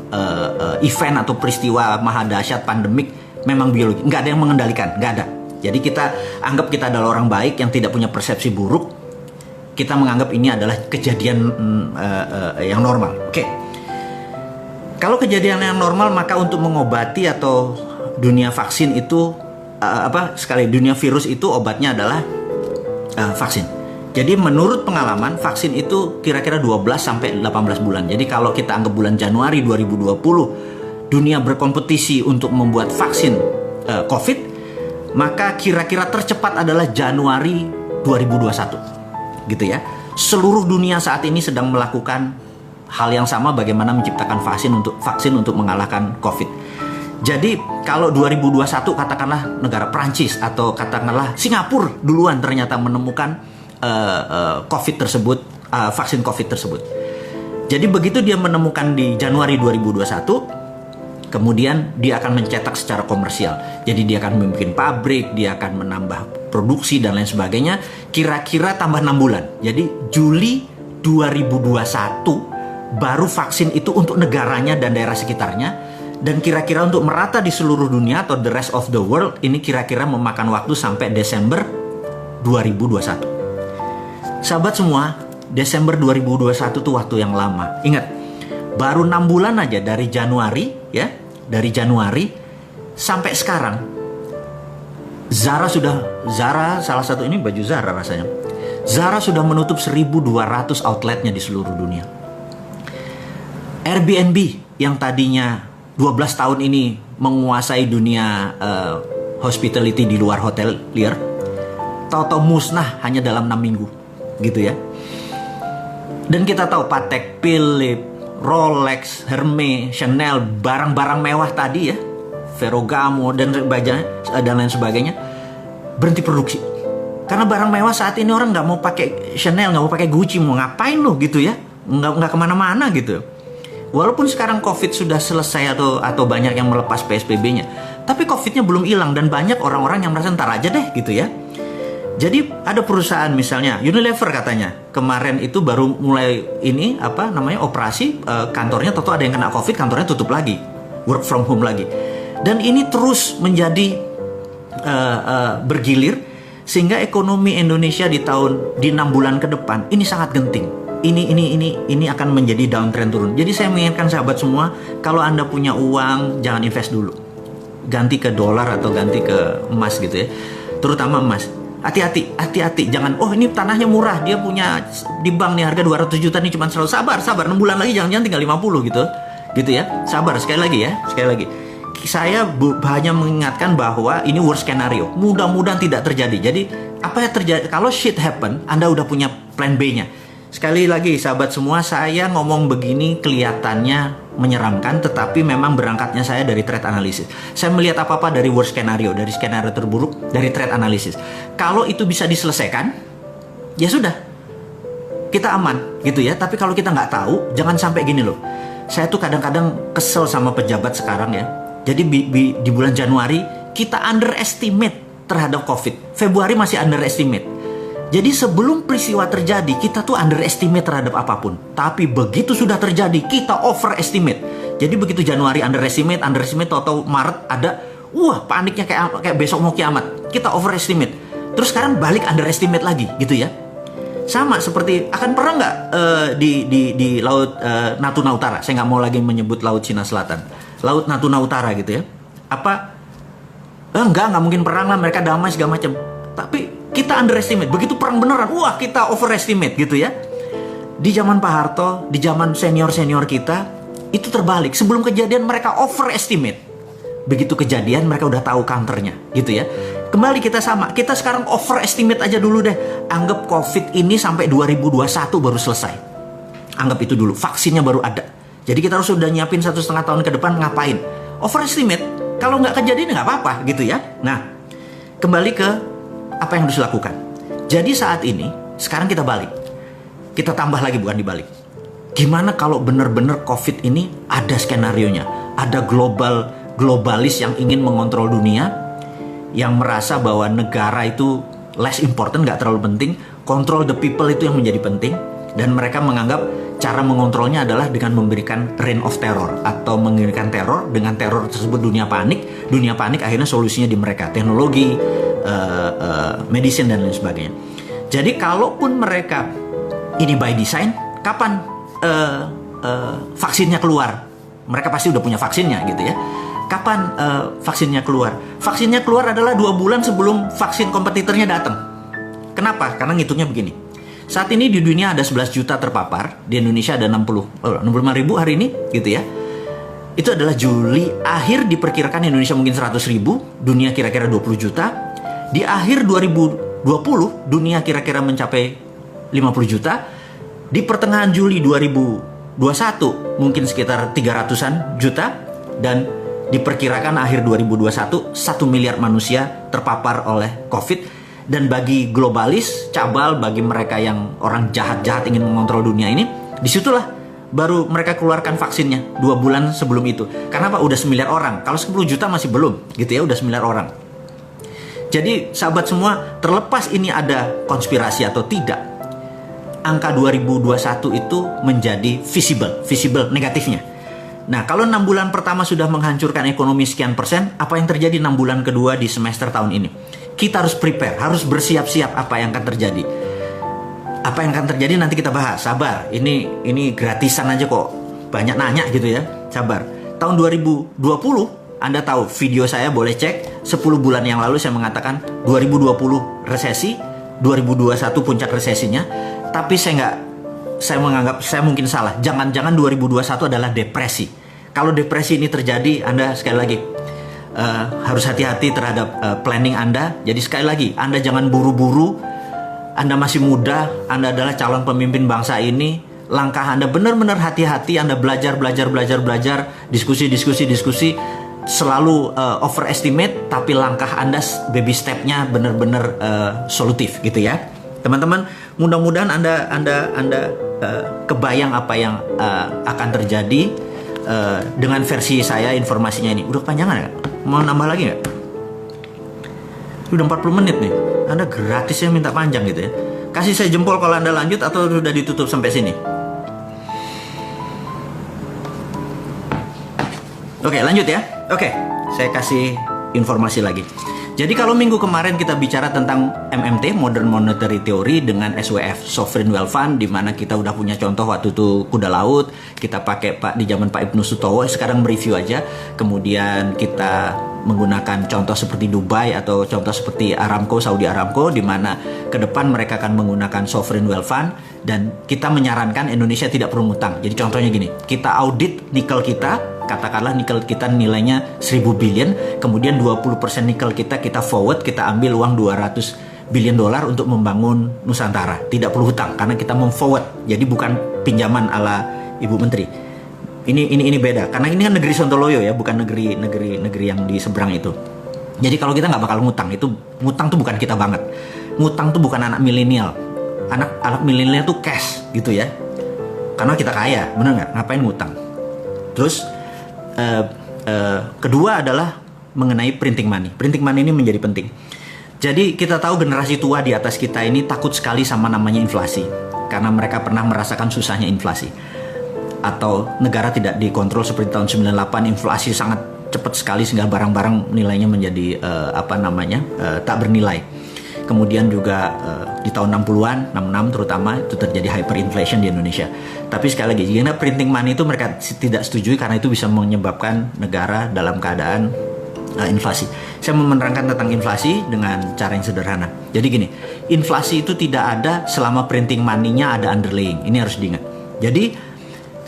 event atau peristiwa maha dahsyat pandemik, memang biologi, nggak ada yang mengendalikan, nggak ada. Jadi kita anggap kita adalah orang baik yang tidak punya persepsi buruk, kita menganggap ini adalah kejadian yang normal. Oke. Kalau kejadian yang normal, maka untuk mengobati atau dunia vaksin itu dunia virus itu obatnya adalah vaksin. Jadi menurut pengalaman, vaksin itu kira-kira 12 sampai 18 bulan. Jadi kalau kita anggap bulan Januari 2020 dunia berkompetisi untuk membuat vaksin COVID, maka kira-kira tercepat adalah Januari 2021. Gitu ya. Seluruh dunia saat ini sedang melakukan hal yang sama, bagaimana menciptakan vaksin untuk mengalahkan COVID. Jadi kalau 2021 katakanlah negara Prancis atau katakanlah Singapura duluan ternyata menemukan COVID tersebut, vaksin COVID tersebut. Jadi begitu dia menemukan di Januari 2021, kemudian dia akan mencetak secara komersial. Jadi dia akan membuat pabrik, dia akan menambah produksi dan lain sebagainya. Kira-kira tambah 6 bulan. Jadi Juli 2021 baru vaksin itu untuk negaranya dan daerah sekitarnya, dan kira-kira untuk merata di seluruh dunia atau the rest of the world ini kira-kira memakan waktu sampai Desember 2021. Sahabat semua, Desember 2021 itu waktu yang lama. Ingat, baru 6 bulan aja dari Januari ya, dari Januari sampai sekarang. Zara salah satu ini baju Zara rasanya. Zara sudah menutup 1.200 outletnya di seluruh dunia. Airbnb yang tadinya 12 tahun ini menguasai dunia hospitality di luar hotelier, tahu-tahu musnah hanya dalam 6 minggu gitu ya. Dan kita tahu Patek Philippe, Rolex, Hermes, Chanel, barang-barang mewah tadi ya, Ferragamo dan lain sebagainya berhenti produksi. Karena barang mewah saat ini orang nggak mau pakai Chanel, nggak mau pakai Gucci, mau ngapain lo gitu ya, nggak kemana-mana gitu. Walaupun sekarang COVID sudah selesai atau banyak yang melepas PSBB-nya, tapi COVID-nya belum hilang dan banyak orang-orang yang merasa ntar aja deh gitu ya. Jadi ada perusahaan misalnya Unilever katanya kemarin itu baru mulai operasi kantornya, tentu ada yang kena COVID, kantornya tutup lagi, work from home lagi, dan ini terus menjadi bergilir sehingga ekonomi Indonesia di 6 bulan ke depan ini sangat genting. ini akan menjadi downtrend turun. Jadi saya mengingatkan sahabat semua, kalau Anda punya uang jangan invest dulu, ganti ke dolar atau ganti ke emas gitu ya, terutama emas. Hati-hati, jangan, oh ini tanahnya murah, dia punya di bank nih harga 200 juta nih, cuma selalu sabar 6 bulan lagi jangan tinggal 50 gitu ya, sabar. Sekali lagi saya hanya mengingatkan bahwa ini worst scenario, mudah-mudahan tidak terjadi. Jadi apa yang terjadi kalau shit happen, Anda udah punya plan B-nya. Sekali lagi sahabat semua, saya ngomong begini kelihatannya menyeramkan, tetapi memang berangkatnya saya dari trade analysis. Saya melihat apa-apa dari worst scenario, dari skenario terburuk, dari trade analysis. Kalau itu bisa diselesaikan, ya sudah, kita aman gitu ya. Tapi kalau kita nggak tahu, jangan sampai gini loh. Saya tuh kadang-kadang kesel sama pejabat sekarang ya. Jadi di bulan Januari kita underestimate terhadap COVID. Februari masih underestimate. Jadi sebelum peristiwa terjadi kita tuh underestimate terhadap apapun. Tapi begitu sudah terjadi kita overestimate. Jadi begitu Januari underestimate, atau Maret ada, wah paniknya kayak besok mau kiamat. Kita overestimate. Terus sekarang balik underestimate lagi gitu ya. Sama seperti, akan pernah nggak di laut Natuna Utara? Saya nggak mau lagi menyebut laut Cina Selatan. Laut Natuna Utara gitu ya. Apa? Enggak mungkin perang lah, mereka damai segala macam. Tapi kita underestimate. Begitu perang beneran, wah kita overestimate gitu ya. Di zaman Pak Harto, di zaman senior-senior kita, itu terbalik. Sebelum kejadian mereka overestimate. Begitu kejadian mereka udah tahu counternya gitu ya. Kembali kita sama. Kita sekarang overestimate aja dulu deh. Anggap COVID ini sampai 2021 baru selesai. Anggap itu dulu. Vaksinnya baru ada. Jadi kita harus sudah nyiapin 1,5 tahun ke depan ngapain? Overestimate. Kalau nggak kejadian nggak apa-apa gitu ya. Nah, kembali ke apa yang harus dilakukan. Jadi saat ini, sekarang kita balik. Kita tambah lagi, bukan dibalik. Gimana kalau benar-benar COVID ini ada skenarionya? Ada globalis yang ingin mengontrol dunia, yang merasa bahwa negara itu less important, nggak terlalu penting. Control the people itu yang menjadi penting. Dan mereka menganggap cara mengontrolnya adalah dengan memberikan reign of terror, atau mengirimkan teror. Dengan teror tersebut dunia panik akhirnya solusinya di mereka, teknologi, medicine dan lain sebagainya. Jadi kalaupun mereka ini by design, kapan vaksinnya keluar? Mereka pasti udah punya vaksinnya gitu ya. Kapan vaksinnya keluar? Vaksinnya keluar adalah 2 bulan sebelum vaksin kompetitornya datang. Kenapa? Karena ngitungnya begini. Saat ini di dunia ada 11 juta terpapar, di Indonesia ada 65 ribu hari ini gitu ya. Itu adalah Juli, akhir diperkirakan Indonesia mungkin 100 ribu, dunia kira-kira 20 juta. Di akhir 2020 dunia kira-kira mencapai 50 juta. Di pertengahan Juli 2021 mungkin sekitar 300-an juta. Dan diperkirakan akhir 2021 1 miliar manusia terpapar oleh COVID. Dan bagi globalis, cabal, bagi mereka yang orang jahat-jahat ingin mengontrol dunia ini, disitulah baru mereka keluarkan vaksinnya 2 bulan sebelum itu. Karena apa? Udah 9 miliar orang. Kalau 10 juta masih belum gitu ya, udah 9 miliar orang. Jadi sahabat semua, terlepas ini ada konspirasi atau tidak, angka 2021 itu menjadi visible negatifnya. Nah, kalau 6 bulan pertama sudah menghancurkan ekonomi sekian persen, apa yang terjadi 6 bulan kedua di semester tahun ini? Kita harus prepare, harus bersiap-siap apa yang akan terjadi. Apa yang akan terjadi nanti kita bahas, sabar. Ini gratisan aja kok, banyak nanya gitu ya, sabar. Tahun 2020, Anda tahu video saya, boleh cek, 10 bulan yang lalu saya mengatakan 2020 resesi, 2021 puncak resesinya. Tapi saya menganggap saya mungkin salah. Jangan-jangan 2021 adalah depresi. Kalau depresi ini terjadi, Anda sekali lagi harus hati-hati terhadap planning Anda. Jadi sekali lagi, Anda jangan buru-buru. Anda masih muda, Anda adalah calon pemimpin bangsa ini. Langkah Anda benar-benar hati-hati. Anda belajar, diskusi. Selalu overestimate, tapi langkah Anda, baby stepnya benar-benar solutif gitu ya. Teman-teman, mudah-mudahan Anda kebayang apa yang akan terjadi dengan versi saya informasinya ini. Udah kepanjangan nggak? Mau nambah lagi nggak? Udah 40 menit nih. Anda gratisnya minta panjang gitu ya. Kasih saya jempol kalau Anda lanjut atau sudah ditutup sampai sini. Oke, lanjut ya. Oke, saya kasih informasi lagi. Jadi kalau minggu kemarin kita bicara tentang MMT, Modern Monetary Theory, dengan SWF, Sovereign Wealth Fund, di mana kita udah punya contoh waktu itu kuda laut, kita pakai di zaman Pak Ibnu Sutowo, sekarang mereview aja. Kemudian kita menggunakan contoh seperti Dubai atau contoh seperti Aramco, Saudi Aramco, di mana ke depan mereka akan menggunakan Sovereign Wealth Fund, dan kita menyarankan Indonesia tidak perlu ngutang. Jadi contohnya gini, kita audit nikel kita, katakanlah nikel kita nilainya 1000 billion, kemudian 20% nikel kita forward, kita ambil uang 200 billion dolar untuk membangun Nusantara. Tidak perlu hutang karena kita memforward. Jadi bukan pinjaman ala Ibu Menteri. Ini beda karena ini kan negeri Sontoloyo ya, bukan negeri yang di seberang itu. Jadi kalau kita nggak bakal ngutang, itu ngutang tuh bukan kita banget. Ngutang tuh bukan anak milenial. Anak milenial tuh cash gitu ya. Karena kita kaya, bener nggak? Ngapain ngutang? Terus kedua adalah mengenai printing money. Printing money ini menjadi penting. Jadi kita tahu generasi tua di atas kita ini takut sekali sama namanya inflasi, karena mereka pernah merasakan susahnya inflasi. Atau negara tidak dikontrol seperti tahun 98, inflasi sangat cepat sekali sehingga barang-barang nilainya menjadi tak bernilai. Kemudian juga di tahun 60-an, 66 terutama, itu terjadi hyperinflation di Indonesia. Tapi sekali lagi, jika printing money itu mereka tidak setujui karena itu bisa menyebabkan negara dalam keadaan inflasi. Saya mau menerangkan tentang inflasi dengan cara yang sederhana. Jadi gini, inflasi itu tidak ada selama printing money-nya ada underlying. Ini harus diingat. Jadi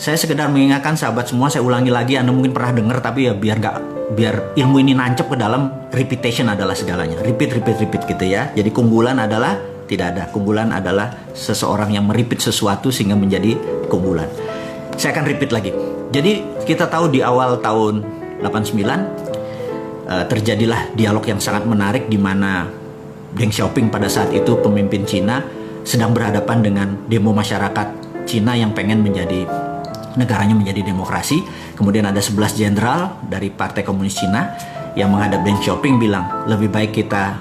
saya sekedar mengingatkan sahabat semua, saya ulangi lagi, Anda mungkin pernah dengar, tapi ya biar ilmu ini nancep ke dalam, repetition adalah segalanya. Repeat gitu ya. Jadi keunggulan adalah tidak ada. Keunggulan adalah seseorang yang merepeat sesuatu sehingga menjadi keunggulan. Saya akan repeat lagi. Jadi kita tahu di awal tahun 89 terjadilah dialog yang sangat menarik di mana Deng Xiaoping pada saat itu pemimpin Cina sedang berhadapan dengan demo masyarakat Cina yang pengen negaranya menjadi demokrasi. Kemudian ada 11 jenderal dari Partai Komunis Cina yang menghadap Deng Xiaoping bilang, lebih baik kita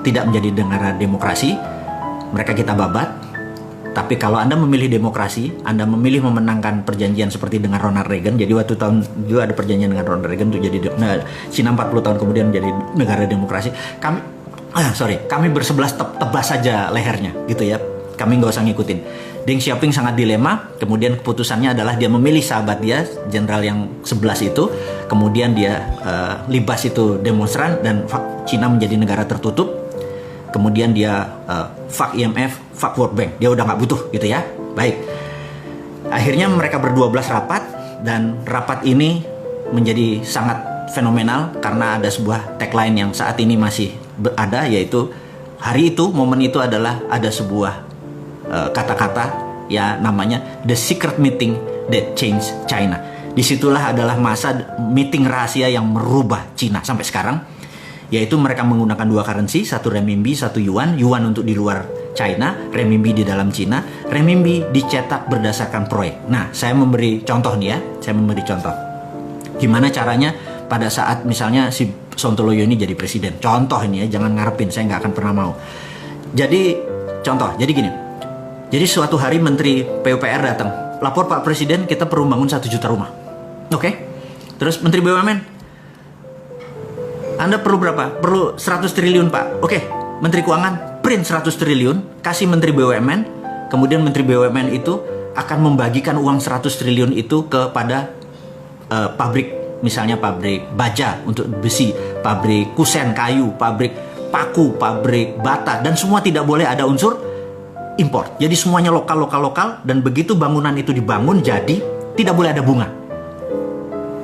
tidak menjadi negara demokrasi, mereka kita babat. Tapi kalau Anda memilih demokrasi, Anda memilih memenangkan perjanjian seperti dengan Ronald Reagan. Jadi waktu tahun itu ada perjanjian dengan Ronald Reagan untuk jadi Cina 40 tahun kemudian menjadi negara demokrasi. Kami bersebelas tebas saja lehernya gitu ya. Kami nggak usah ngikutin. Deng Xiaoping sangat dilema, kemudian keputusannya adalah dia memilih sahabat dia, jenderal yang 11 itu, kemudian dia libas itu demonstran dan Cina menjadi negara tertutup, kemudian dia fuck IMF, fuck World Bank, dia udah nggak butuh gitu ya. Baik, akhirnya mereka berdua belas rapat, dan rapat ini menjadi sangat fenomenal karena ada sebuah tagline yang saat ini masih ada, yaitu hari itu, momen itu adalah ada sebuah kata-kata ya namanya the secret meeting that changed China. Disitulah adalah masa meeting rahasia yang merubah Cina sampai sekarang, yaitu mereka menggunakan dua currency, satu renminbi, satu yuan. Yuan untuk di luar China, renminbi di dalam Cina. Renminbi dicetak berdasarkan proyek. Nah, saya memberi contoh nih ya, saya memberi contoh gimana caranya pada saat misalnya si Sontoloyo ini jadi presiden. Contoh ini ya, jangan ngarepin, saya nggak akan pernah mau. Jadi contoh, jadi gini. Jadi suatu hari Menteri PUPR datang, lapor Pak Presiden, kita perlu bangun 1 juta rumah. Oke. Terus Menteri BUMN, Anda perlu berapa? Perlu 100 triliun Pak. Oke. Menteri Keuangan, print 100 triliun, kasih Menteri BUMN, kemudian Menteri BUMN itu akan membagikan uang 100 triliun itu kepada pabrik, misalnya pabrik baja untuk besi, pabrik kusen kayu, pabrik paku, pabrik bata, dan semua tidak boleh ada unsur impor. Jadi semuanya lokal, dan begitu bangunan itu dibangun jadi tidak boleh ada bunga.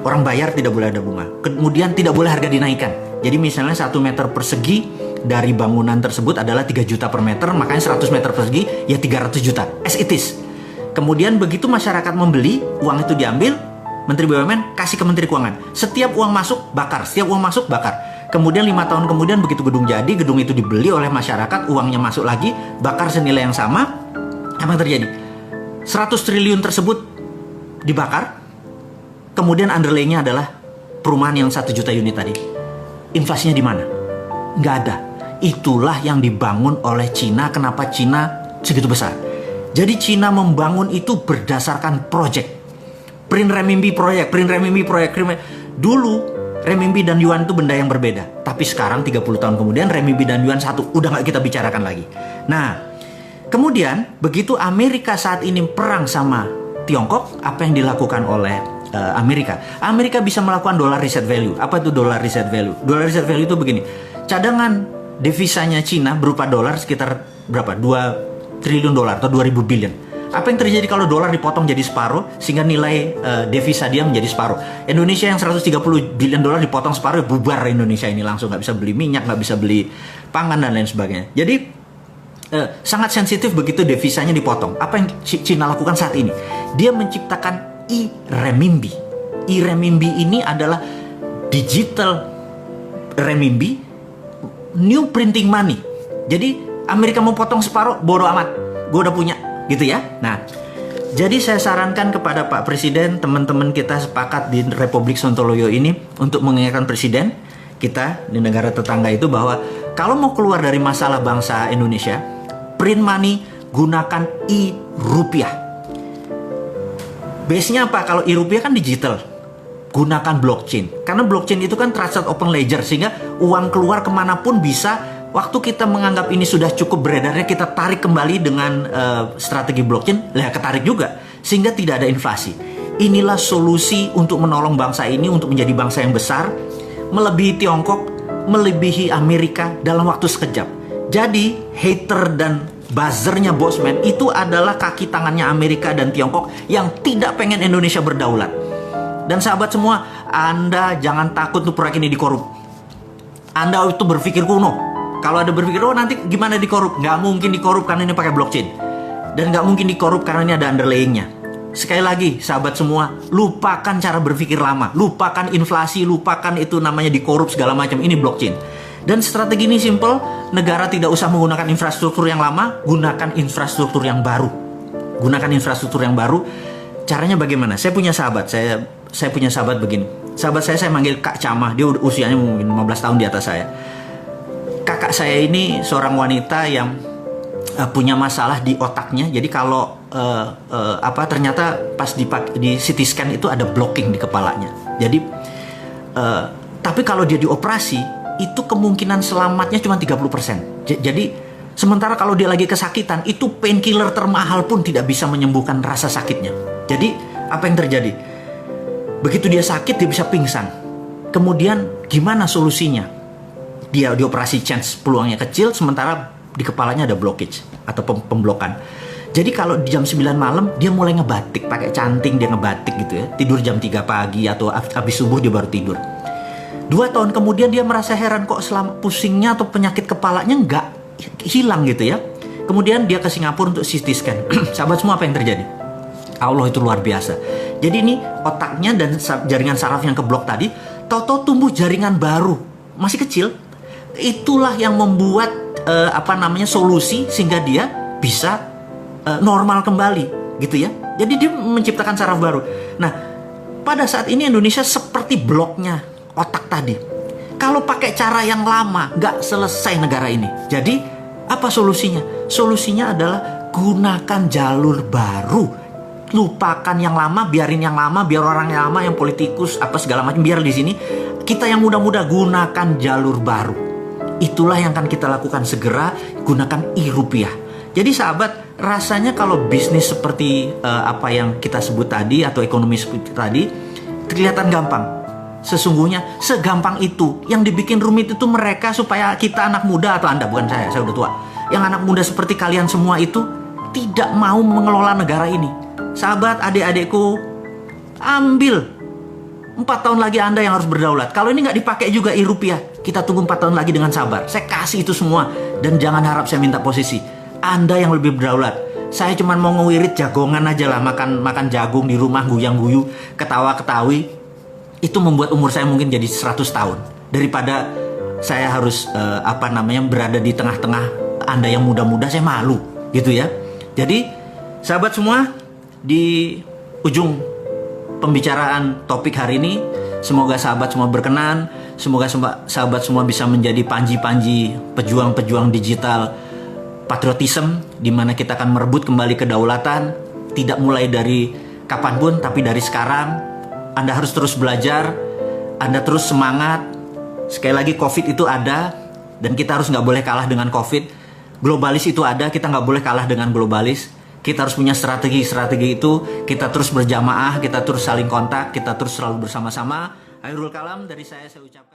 Orang bayar tidak boleh ada bunga. Kemudian tidak boleh harga dinaikkan. Jadi misalnya 1 meter persegi dari bangunan tersebut adalah 3 juta per meter, makanya 100 meter persegi ya 300 juta. As it is. Kemudian begitu masyarakat membeli, uang itu diambil, Menteri BUMN kasih ke Menteri Keuangan. Setiap uang masuk bakar, setiap uang masuk bakar. Kemudian 5 tahun kemudian begitu gedung jadi, gedung itu dibeli oleh masyarakat, uangnya masuk lagi, bakar senilai yang sama. Apa yang terjadi? 100 triliun tersebut dibakar, kemudian underlay-nya adalah perumahan yang 1 juta unit tadi. Inflasinya di mana? Nggak ada. Itulah yang dibangun oleh Cina. Kenapa Cina segitu besar? Jadi Cina membangun itu berdasarkan project. Print renminbi proyek. Dulu renminbi dan yuan itu benda yang berbeda. Tapi sekarang 30 tahun kemudian renminbi dan yuan satu, udah nggak kita bicarakan lagi. Nah, kemudian begitu Amerika saat ini perang sama Tiongkok, apa yang dilakukan oleh Amerika? Amerika bisa melakukan dollar reserve value. Apa itu dollar reserve value? Dollar reserve value itu begini, cadangan devisanya Cina berupa dolar sekitar berapa? 2 triliun dolar atau 2000 billion. Apa yang terjadi kalau dolar dipotong jadi separuh sehingga nilai devisa dia menjadi separuh? Indonesia yang 130 billion dolar dipotong separuh, bubar Indonesia ini langsung, nggak bisa beli minyak, nggak bisa beli pangan dan lain sebagainya. Jadi sangat sensitif begitu devisanya dipotong. Apa yang Cina lakukan saat ini? Dia menciptakan e-renminbi. E-renminbi ini adalah digital renminbi, new printing money. Jadi Amerika mau potong separuh, bodo amat, gue udah punya. Gitu ya. Nah, jadi saya sarankan kepada Pak Presiden, teman-teman kita sepakat di Republik Sontoloyo ini untuk mengingatkan Presiden kita di negara tetangga itu bahwa kalau mau keluar dari masalah bangsa Indonesia, print money, gunakan e-rupiah. Base-nya apa? Kalau e-rupiah kan digital, gunakan blockchain. Karena blockchain itu kan trusted open ledger, sehingga uang keluar kemanapun bisa. Waktu kita menganggap ini sudah cukup beredarnya, kita tarik kembali dengan strategi blockchain, ketarik juga, sehingga tidak ada inflasi. Inilah solusi untuk menolong bangsa ini untuk menjadi bangsa yang besar, melebihi Tiongkok, melebihi Amerika dalam waktu sekejap. Jadi hater dan buzzernya Bosman itu adalah kaki tangannya Amerika dan Tiongkok yang tidak pengen Indonesia berdaulat. Dan sahabat semua, Anda jangan takut untuk proyek ini dikorup. Anda itu berpikir kuno. Kalau ada berpikir, oh nanti gimana dikorup? Nggak mungkin dikorup karena ini pakai blockchain. Dan nggak mungkin dikorup karena ini ada underlayingnya. Sekali lagi, sahabat semua, lupakan cara berpikir lama. Lupakan inflasi, lupakan itu namanya dikorup segala macam. Ini blockchain. Dan strategi ini simple, negara tidak usah menggunakan infrastruktur yang lama, gunakan infrastruktur yang baru. Gunakan infrastruktur yang baru. Caranya bagaimana? Saya punya sahabat, saya punya sahabat begini. Sahabat saya manggil Kak Camah, dia usianya mungkin 15 tahun di atas saya. Kakak saya ini seorang wanita yang punya masalah di otaknya. Jadi kalau ternyata pas di CT scan itu ada blocking di kepalanya. Jadi tapi kalau dia dioperasi itu kemungkinan selamatnya cuma 30%. Jadi sementara kalau dia lagi kesakitan, itu painkiller termahal pun tidak bisa menyembuhkan rasa sakitnya. Jadi apa yang terjadi? Begitu dia sakit, dia bisa pingsan. Kemudian gimana solusinya? Dia dioperasi, chance peluangnya kecil, sementara di kepalanya ada blockage atau pemblokan. Jadi kalau di jam 9 malam dia mulai ngebatik, pakai canting dia ngebatik gitu ya. Tidur jam 3 pagi atau habis subuh dia baru tidur. 2 tahun kemudian dia merasa heran, kok selama pusingnya atau penyakit kepalanya nggak hilang gitu ya. Kemudian dia ke Singapura untuk CT scan. Sahabat semua, apa yang terjadi? Allah itu luar biasa. Jadi ini otaknya dan jaringan saraf yang keblok tadi, tahu-tahu tumbuh jaringan baru, masih kecil. Itulah yang membuat solusi sehingga dia bisa normal kembali gitu ya. Jadi dia menciptakan saraf baru. Nah, pada saat ini Indonesia seperti bloknya otak tadi. Kalau pakai cara yang lama, nggak selesai negara ini. Jadi apa solusinya? Solusinya adalah gunakan jalur baru. Lupakan yang lama, biarin yang lama, biar orang yang lama, yang politikus apa segala macam biar di sini. Kita yang muda-muda gunakan jalur baru. Itulah yang akan kita lakukan segera, gunakan e-rupiah. Jadi sahabat, rasanya kalau bisnis seperti apa yang kita sebut tadi atau ekonomi seperti tadi kelihatan gampang. Sesungguhnya segampang itu. Yang dibikin rumit itu mereka supaya kita anak muda, atau Anda, bukan saya udah tua. Yang anak muda seperti kalian semua itu tidak mau mengelola negara ini. Sahabat, adik-adikku, ambil 4 tahun lagi Anda yang harus berdaulat. Kalau ini nggak dipakai juga e-rupiah, kita tunggu 4 tahun lagi dengan sabar. Saya kasih itu semua. Dan jangan harap saya minta posisi. Anda yang lebih berdaulat. Saya cuma mau ngewirit jagongan aja lah. Makan jagung di rumah, guyang-guyu, ketawa-ketawi. Itu membuat umur saya mungkin jadi 100 tahun. Daripada saya harus berada di tengah-tengah Anda yang muda-muda, saya malu. Gitu ya. Jadi, sahabat semua, di ujung pembicaraan topik hari ini, semoga sahabat semua berkenan, semoga sahabat semua bisa menjadi panji-panji pejuang-pejuang digital patriotism, di mana kita akan merebut kembali kedaulatan, tidak mulai dari kapanpun, tapi dari sekarang. Anda harus terus belajar, Anda terus semangat. Sekali lagi, COVID itu ada, dan kita harus nggak boleh kalah dengan COVID. Globalis itu ada, kita nggak boleh kalah dengan globalis. Kita harus punya strategi itu. Kita terus berjamaah, kita terus saling kontak, kita terus selalu bersama-sama. Khairul kalam dari saya ucapkan.